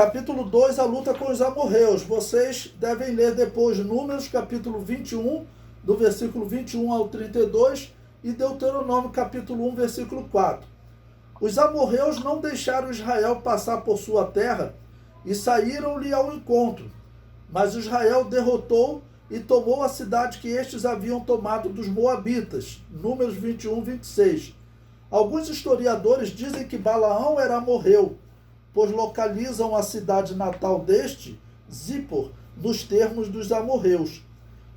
Capítulo 2, a luta com os amorreus. Vocês devem ler depois Números, capítulo 21, do versículo 21 ao 32, e Deuteronômio, capítulo 1, versículo 4. Os amorreus não deixaram Israel passar por sua terra e saíram-lhe ao encontro. Mas Israel derrotou e tomou a cidade que estes haviam tomado dos moabitas. Números 21, 26. Alguns historiadores dizem que Balaão era amorreu, pois localizam a cidade natal deste, Zippor, nos termos dos amorreus.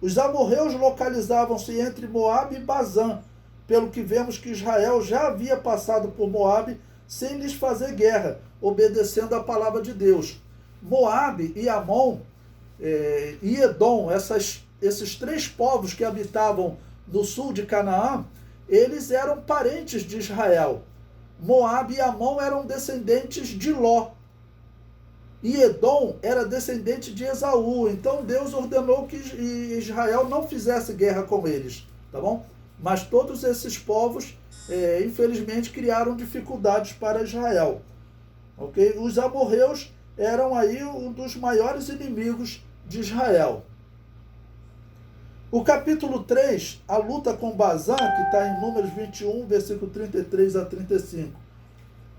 Os amorreus localizavam-se entre Moabe e Bazã, pelo que vemos que Israel já havia passado por Moabe sem lhes fazer guerra, obedecendo a palavra de Deus. Moabe e Amon e Edom, esses três povos que habitavam no sul de Canaã, eles eram parentes de Israel. Moabe e Amon eram descendentes de Ló. E Edom era descendente de Esaú. Então Deus ordenou que Israel não fizesse guerra com eles, tá bom? Mas todos esses povos, infelizmente, criaram dificuldades para Israel. Ok? Os amorreus eram aí um dos maiores inimigos de Israel. O capítulo 3, a luta com Bazã, que está em Números 21, versículo 33 a 35.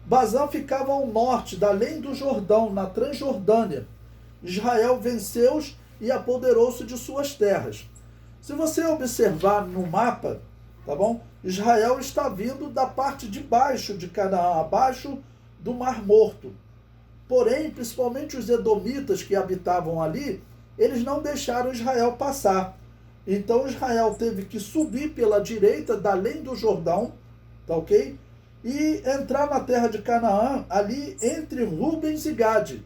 Bazã ficava ao norte, da além do Jordão, na Transjordânia. Israel venceu-os e apoderou-se de suas terras. Se você observar no mapa, tá bom? Israel está vindo da parte de baixo de Canaã, abaixo do Mar Morto. Porém, principalmente os edomitas que habitavam ali, eles não deixaram Israel passar. Então Israel teve que subir pela direita, da além do Jordão, tá ok? E entrar na terra de Canaã, ali entre Rubens e Gade.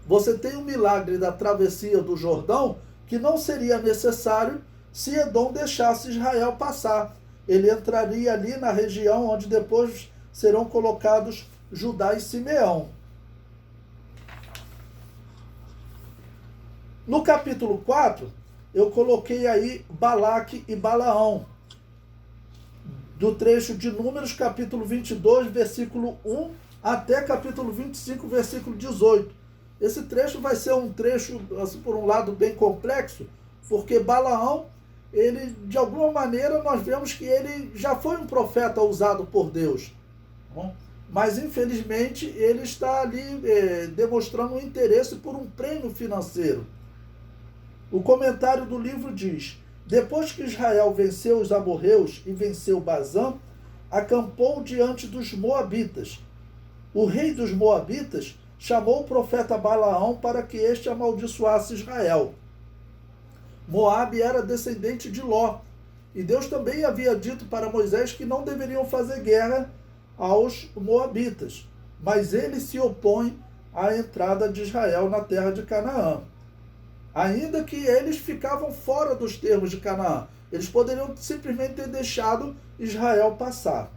Você tem o milagre da travessia do Jordão, que não seria necessário se Edom deixasse Israel passar. Ele entraria ali na região onde depois serão colocados Judá e Simeão. No capítulo 4, eu coloquei aí Balaque e Balaão, do trecho de Números, capítulo 22, versículo 1, até capítulo 25, versículo 18. Esse trecho vai ser um trecho, assim, por um lado, bem complexo, porque Balaão, ele, de alguma maneira, nós vemos que ele já foi um profeta usado por Deus. Bom, mas, infelizmente, ele está ali demonstrando um interesse por um prêmio financeiro. O comentário do livro diz: depois que Israel venceu os amorreus e venceu Bazã, acampou diante dos moabitas. O rei dos moabitas chamou o profeta Balaão para que este amaldiçoasse Israel. Moabe era descendente de Ló, e Deus também havia dito para Moisés que não deveriam fazer guerra aos moabitas, mas ele se opõe à entrada de Israel na terra de Canaã. Ainda que eles ficavam fora dos termos de Canaã, eles poderiam simplesmente ter deixado Israel passar.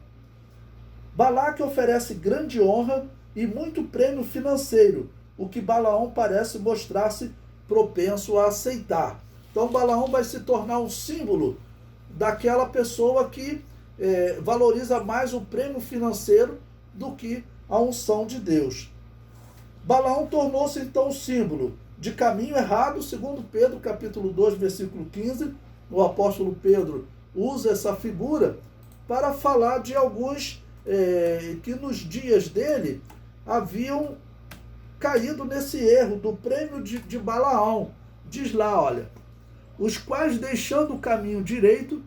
Balaque oferece grande honra e muito prêmio financeiro, o que Balaão parece mostrar-se propenso a aceitar. Então Balaão vai se tornar um símbolo daquela pessoa que valoriza mais o prêmio financeiro do que a unção de Deus. Balaão tornou-se então símbolo de caminho errado, segundo Pedro, capítulo 2, versículo 15. O apóstolo Pedro usa essa figura para falar de alguns que nos dias dele haviam caído nesse erro do prêmio de Balaão. Diz lá, olha, os quais, deixando o caminho direito,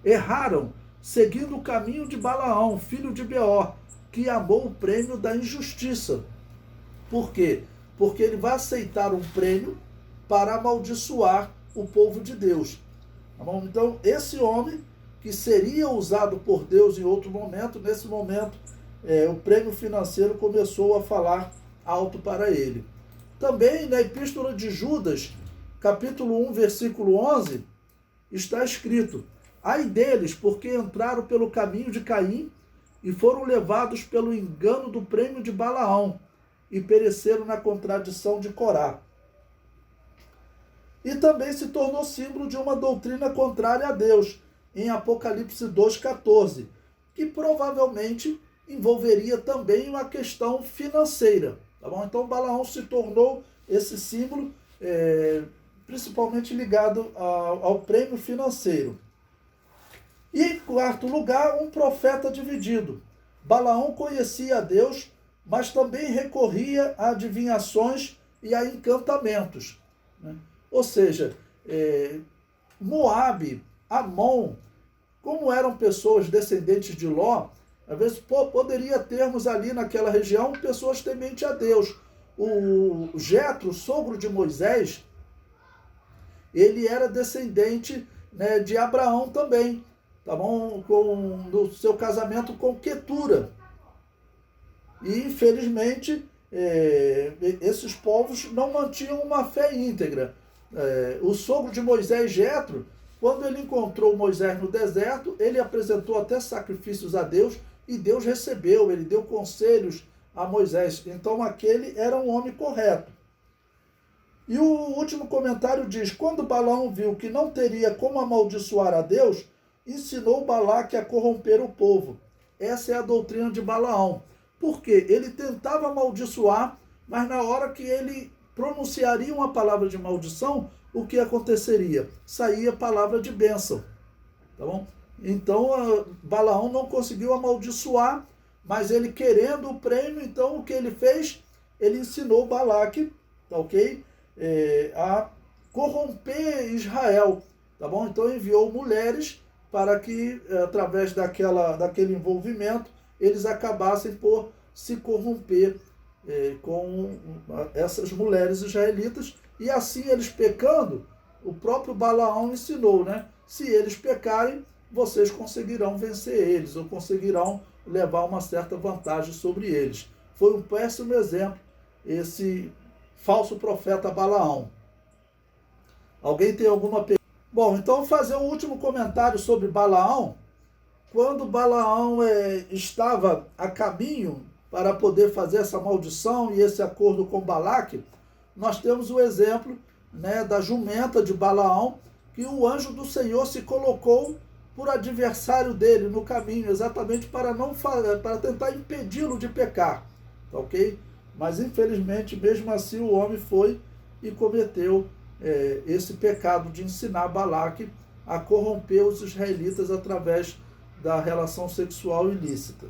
erraram, seguindo o caminho de Balaão, filho de Beor, que amou o prêmio da injustiça. Por quê? Porque ele vai aceitar um prêmio para amaldiçoar o povo de Deus. Tá bom? Então, esse homem que seria usado por Deus em outro momento, nesse momento, o prêmio financeiro começou a falar alto para ele. Também na Epístola de Judas, capítulo 1, versículo 11, está escrito: ai deles, porque entraram pelo caminho de Caim e foram levados pelo engano do prêmio de Balaão, e pereceram na contradição de Corá. E também se tornou símbolo de uma doutrina contrária a Deus, em Apocalipse 2,14, que provavelmente envolveria também uma questão financeira. Tá bom? Então Balaão se tornou esse símbolo, principalmente ligado ao prêmio financeiro. E em quarto lugar, um profeta dividido. Balaão conhecia a Deus, mas também recorria a adivinhações e a encantamentos. Né? Ou seja, Moabe, Amon, como eram pessoas descendentes de Ló, às vezes poderia termos ali naquela região pessoas tementes a Deus. O Jetro, sogro de Moisés, ele era descendente, né, de Abraão também, tá bom? Do seu casamento com Quetura. E, infelizmente, esses povos não mantinham uma fé íntegra. O sogro de Moisés, Jetro, quando ele encontrou Moisés no deserto, ele apresentou até sacrifícios a Deus, e Deus recebeu, ele deu conselhos a Moisés. Então aquele era um homem correto. E o último comentário diz: quando Balaão viu que não teria como amaldiçoar a Deus, ensinou Balaque a corromper o povo. Essa é a doutrina de Balaão. Por quê? Ele tentava amaldiçoar, mas na hora que ele pronunciaria uma palavra de maldição, o que aconteceria? Saía palavra de bênção. Tá bom? Então, Balaão não conseguiu amaldiçoar, mas ele querendo o prêmio, então o que ele fez? Ele ensinou Balaque, tá ok? A corromper Israel, tá bom? Então enviou mulheres para que, através daquele envolvimento, eles acabassem por se corromper com essas mulheres israelitas, e assim eles pecando, o próprio Balaão ensinou, né? Se eles pecarem, vocês conseguirão vencer eles, ou conseguirão levar uma certa vantagem sobre eles. Foi um péssimo exemplo esse falso profeta Balaão. Alguém tem alguma pergunta? Bom, então vou fazer um último comentário sobre Balaão. Quando Balaão estava a caminho para poder fazer essa maldição e esse acordo com Balaque, nós temos o exemplo, né, da jumenta de Balaão, que o anjo do Senhor se colocou por adversário dele no caminho, exatamente para tentar impedi-lo de pecar, tá ok? Mas infelizmente, mesmo assim, o homem foi e cometeu esse pecado de ensinar Balaque a corromper os israelitas através da relação sexual ilícita.